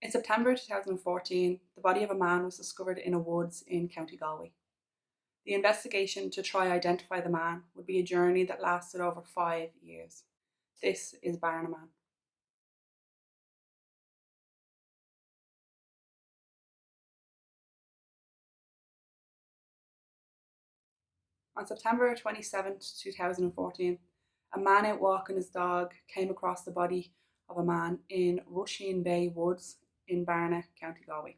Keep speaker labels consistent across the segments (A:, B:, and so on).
A: In September 2014, the body of a man was discovered in a woods in County Galway. The investigation to try identify the man would be a journey that lasted over 5 years. This is BARNA Man. On September 27, 2014, a man out walking his dog came across the body of a man in Rushian Bay Woods in BARNA, County Galway.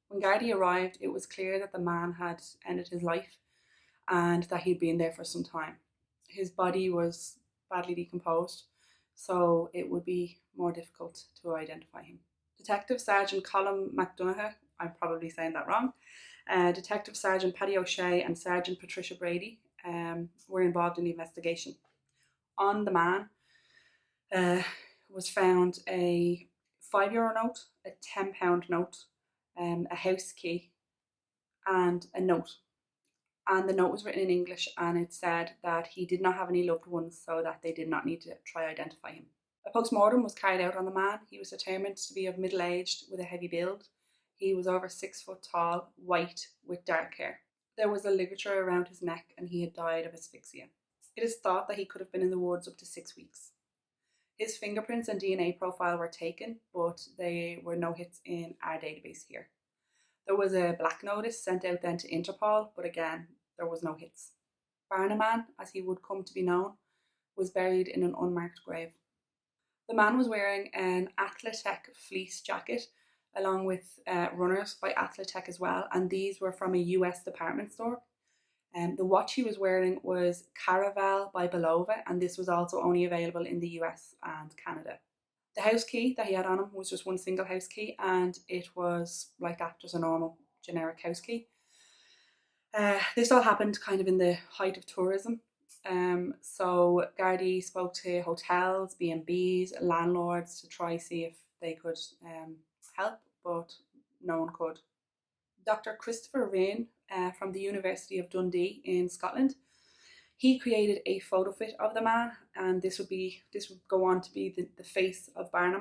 A: When Gardaí arrived, it was clear that the man had ended his life and that he'd been there for some time. His body was badly decomposed, so it would be more difficult to identify him. Detective Sergeant Colin McDonough, I'm probably saying that wrong, Detective Sergeant Paddy O'Shea and Sergeant Patricia Brady were involved in the investigation. On the man was found a €5 note, a £10 note, a house key, and a note. And the note was written in English, and it said that he did not have any loved ones, so that they did not need to try identify him. A post-mortem was carried out on the man. He was determined to be of middle-aged with a heavy build. He was over 6 foot tall, white, with dark hair. There was a ligature around his neck, and he had died of asphyxia. It is thought that he could have been in the woods up to 6 weeks. His fingerprints and DNA profile were taken, but there were no hits in our database here. There was a black notice sent out then to Interpol, but again, there was no hits. BARNA Man, as he would come to be known, was buried in an unmarked grave. The man was wearing an Athletech fleece jacket along with runners by Athletech as well, and these were from a US department store. The watch he was wearing was Caraval by Belova, and this was also only available in the US and Canada. The house key that he had on him was just one single house key, and it was like that, just a normal generic house key. This all happened kind of in the height of tourism. So Gardaí spoke to hotels, B&Bs, landlords to try see if they could help, but no one could. Dr. Christopher Rain from the University of Dundee in Scotland, he created a photo fit of the man, and this would go on to be the face of BARNA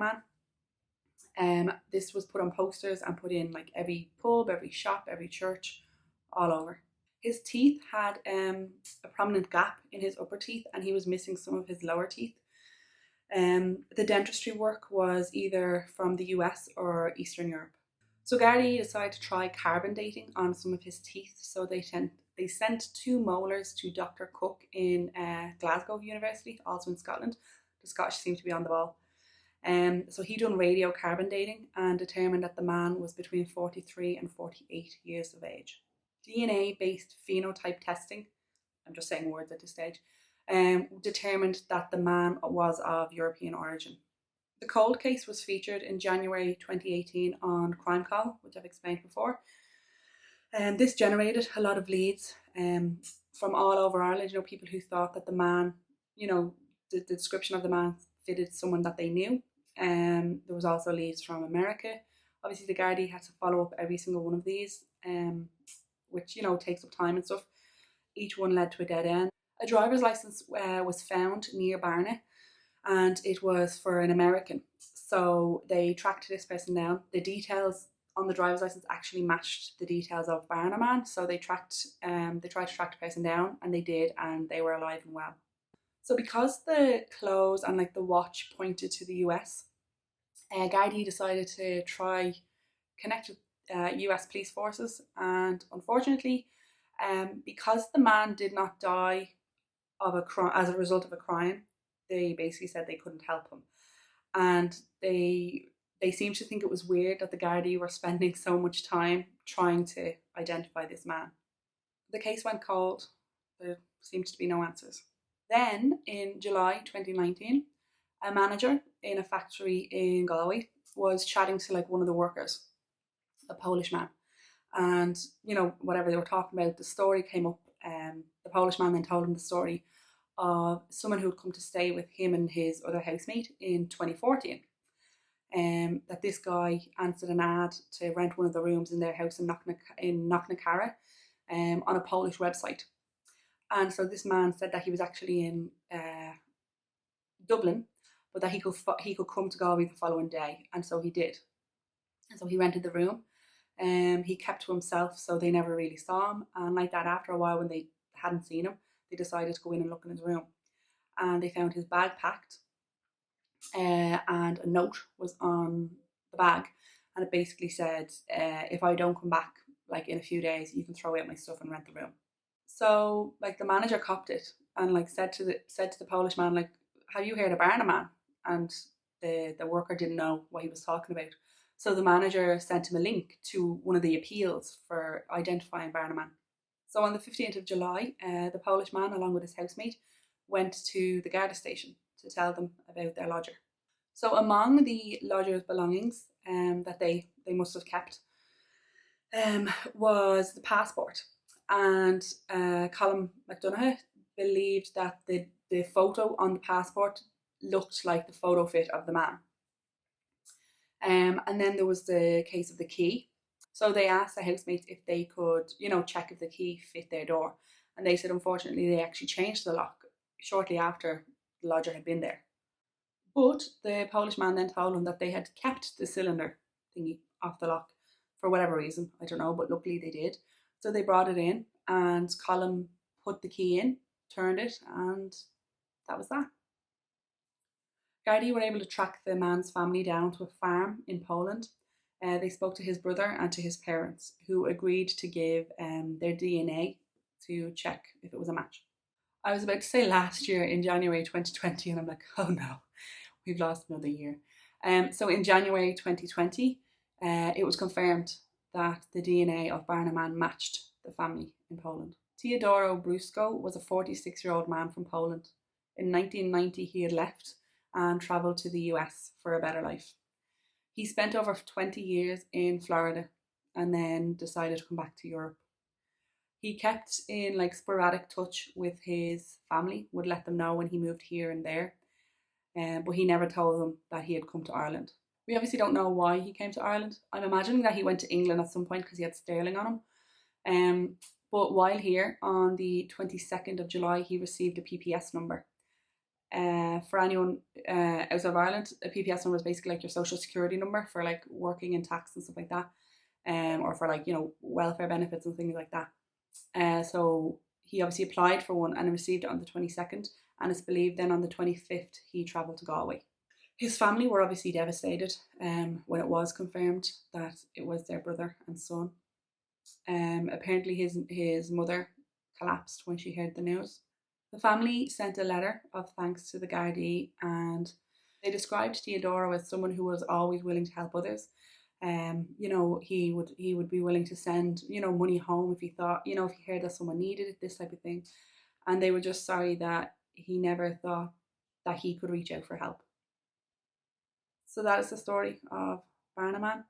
A: Man. This was put on posters and put in like every pub, every shop, every church, all over. His teeth had a prominent gap in his upper teeth, and he was missing some of his lower teeth. The dentistry work was either from the US or Eastern Europe. So Gardaí decided to try carbon dating on some of his teeth. So they sent 2 molars to Dr. Cook in Glasgow University, also in Scotland. The Scottish seem to be on the ball. So he done radiocarbon dating and determined that the man was between 43 and 48 years of age. DNA-based phenotype testing, I'm just saying words at this stage, determined that the man was of European origin. The cold case was featured in January 2018 on Crime Call, which I've explained before. And this generated a lot of leads from all over Ireland, people who thought that the man, the description of the man fitted someone that they knew. There was also leads from America. Obviously, the Gardaí had to follow up every single one of these, which, takes up time and stuff. Each one led to a dead end. A driver's license was found near BARNA, and it was for an American. So they tracked this person down. The details on the driver's license actually matched the details of BARNA Man. So they tried to track the person down, and they did, and they were alive and well. So because the clothes and like the watch pointed to the US, Gardaí decided to try connect with US police forces, and unfortunately, because the man did not die of a crime as a result of a crime, they basically said they couldn't help him, and they seemed to think it was weird that the Gardaí were spending so much time trying to identify this man. The case went cold. There seemed to be no answers. Then in July 2019, a manager in a factory in Galway was chatting to like one of the workers, a Polish man, and whatever they were talking about, the story came up. The Polish man then told him the story of someone who had come to stay with him and his other housemate in 2014. That this guy answered an ad to rent one of the rooms in their house in Knocknacarra on a Polish website. And so this man said that he was actually in Dublin, but that he could come to Galway the following day, and so he did. And so he rented the room. He kept to himself, so they never really saw him. And like that, after a while, when they hadn't seen him, they decided to go in and look in his room. And they found his bag packed, and a note was on the bag, and it basically said, "If I don't come back, like in a few days, you can throw out my stuff and rent the room." So like the manager copped it and like said to the Polish man, like, "Have you heard of BARNA man?" And the worker didn't know what he was talking about. So the manager sent him a link to one of the appeals for identifying BARNA man. So on the 15th of July, the Polish man, along with his housemate, went to the Garda station to tell them about their lodger. So among the lodger's belongings that they must have kept was the passport. And Colin McDonagh believed that the photo on the passport looked like the photo fit of the man. And then there was the case of the key. So they asked the housemates if they could, check if the key fit their door. And they said, unfortunately, they actually changed the lock shortly after the lodger had been there. But the Polish man then told them that they had kept the cylinder thingy off the lock for whatever reason. I don't know, but luckily they did. So they brought it in, and Colin put the key in, turned it, and that was that. Gardaí were able to track the man's family down to a farm in Poland. They spoke to his brother and to his parents, who agreed to give their DNA to check if it was a match. I was about to say last year in January 2020, and I'm like, oh no, we've lost another year. So in January 2020, it was confirmed that the DNA of BARNA man matched the family in Poland. Teodoro Brusco was a 46-year-old man from Poland. In 1990, he had left and travelled to the US for a better life. He spent over 20 years in Florida and then decided to come back to Europe. He kept in like sporadic touch with his family, would let them know when he moved here and there, but he never told them that he had come to Ireland. We obviously don't know why he came to Ireland. I'm imagining that he went to England at some point because he had sterling on him. But while here, on the 22nd of July, he received a PPS number. For anyone outside of Ireland, a PPS number is basically like your social security number for like working in tax and stuff like that, or for like welfare benefits and things like that. So he obviously applied for one and received it on the 22nd, and it's believed then on the 25th he travelled to Galway. His family were obviously devastated when it was confirmed that it was their brother and son. Apparently his mother collapsed when she heard the news. The family sent a letter of thanks to the Gardaí, and they described Teodoro as someone who was always willing to help others. He would be willing to send money home if he thought if he heard that someone needed it, this type of thing. And they were just sorry that he never thought that he could reach out for help. So that is the story of BARNA man.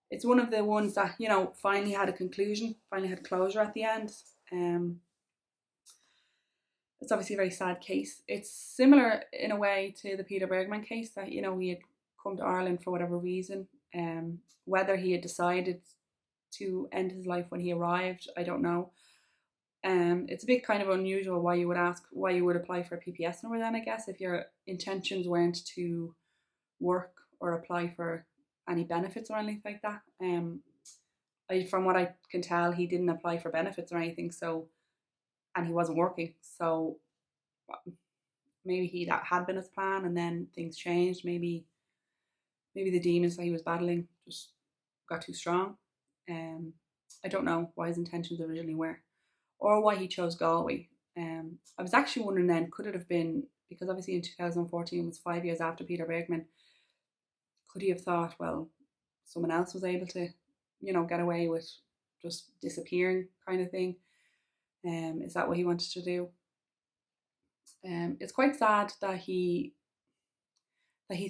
A: It's one of the ones that finally had a conclusion, finally had closure at the end. It's obviously a very sad case. It's similar in a way to the Peter Bergman case, that he had come to Ireland for whatever reason. Whether he had decided to end his life when he arrived, I don't know. It's a bit kind of unusual why you would apply for a PPS number then, I guess, if your intentions weren't to work or apply for any benefits or anything like that. From what I can tell, he didn't apply for benefits or anything, and he wasn't working, so maybe that had been his plan and then things changed. Maybe the demons that he was battling just got too strong. I don't know what his intentions originally were, or why he chose Galway. I was actually wondering then, could it have been because obviously in 2014 was 5 years after Peter Bergman? Could he have thought, well, someone else was able to, get away with just disappearing, kind of thing? Is that what he wanted to do? It's quite sad that he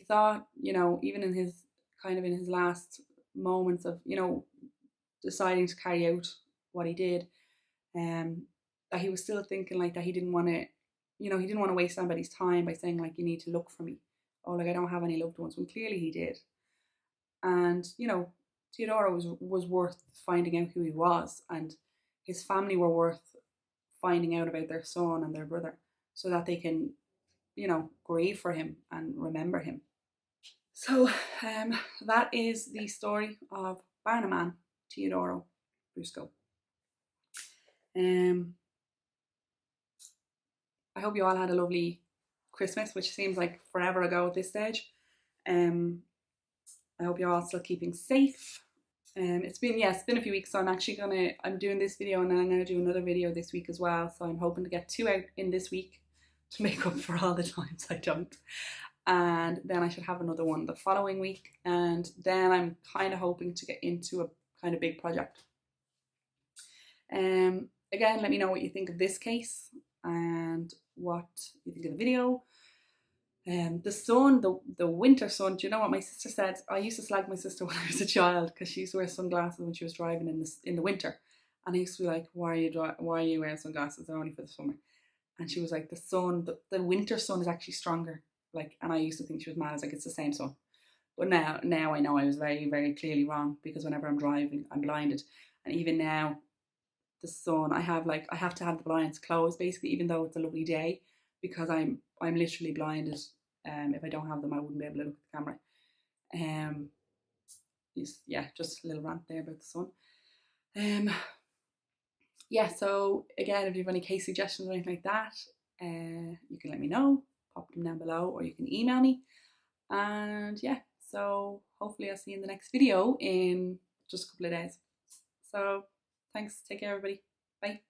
A: thought, even in his last moments of, deciding to carry out what he did, that he was still thinking like that he didn't want to, he didn't want to waste somebody's time by saying like, you need to look for me. Oh, like I don't have any loved ones. When clearly he did. And, Teodoro was worth finding out who he was, and his family were worth finding out about their son and their brother, so that they can, grieve for him and remember him. So that is the story of BARNA man Teodoro Brusco. I hope you all had a lovely Christmas, which seems like forever ago at this stage. I hope you're all still keeping safe. It's been a few weeks, so I'm doing this video and then I'm gonna do another video this week as well. So I'm hoping to get 2 out in this week to make up for all the times I don't. And then I should have another one the following week, and then I'm kind of hoping to get into a kind of big project. Again, let me know what you think of this case and what you think of the video. The sun, the winter sun. Do you know what my sister said? I used to slag my sister when I was a child because she used to wear sunglasses when she was driving in the winter, and I used to be like, "Why are you wearing sunglasses? They're only for the summer." And she was like, "The sun, the winter sun is actually stronger." Like, and I used to think she was mad. I was like, "It's the same sun." But now I know I was very, very clearly wrong, because whenever I'm driving, I'm blinded, and even now, the sun, I have to have the blinds closed basically, even though it's a lovely day, because I'm literally blinded. If I don't have them, I wouldn't be able to look at the camera. Just a little rant there about the sun. So again, if you have any case suggestions or anything like that, you can let me know, pop them down below, or you can email me. And yeah, so hopefully I'll see you in the next video in just a couple of days. So thanks, take care everybody, bye.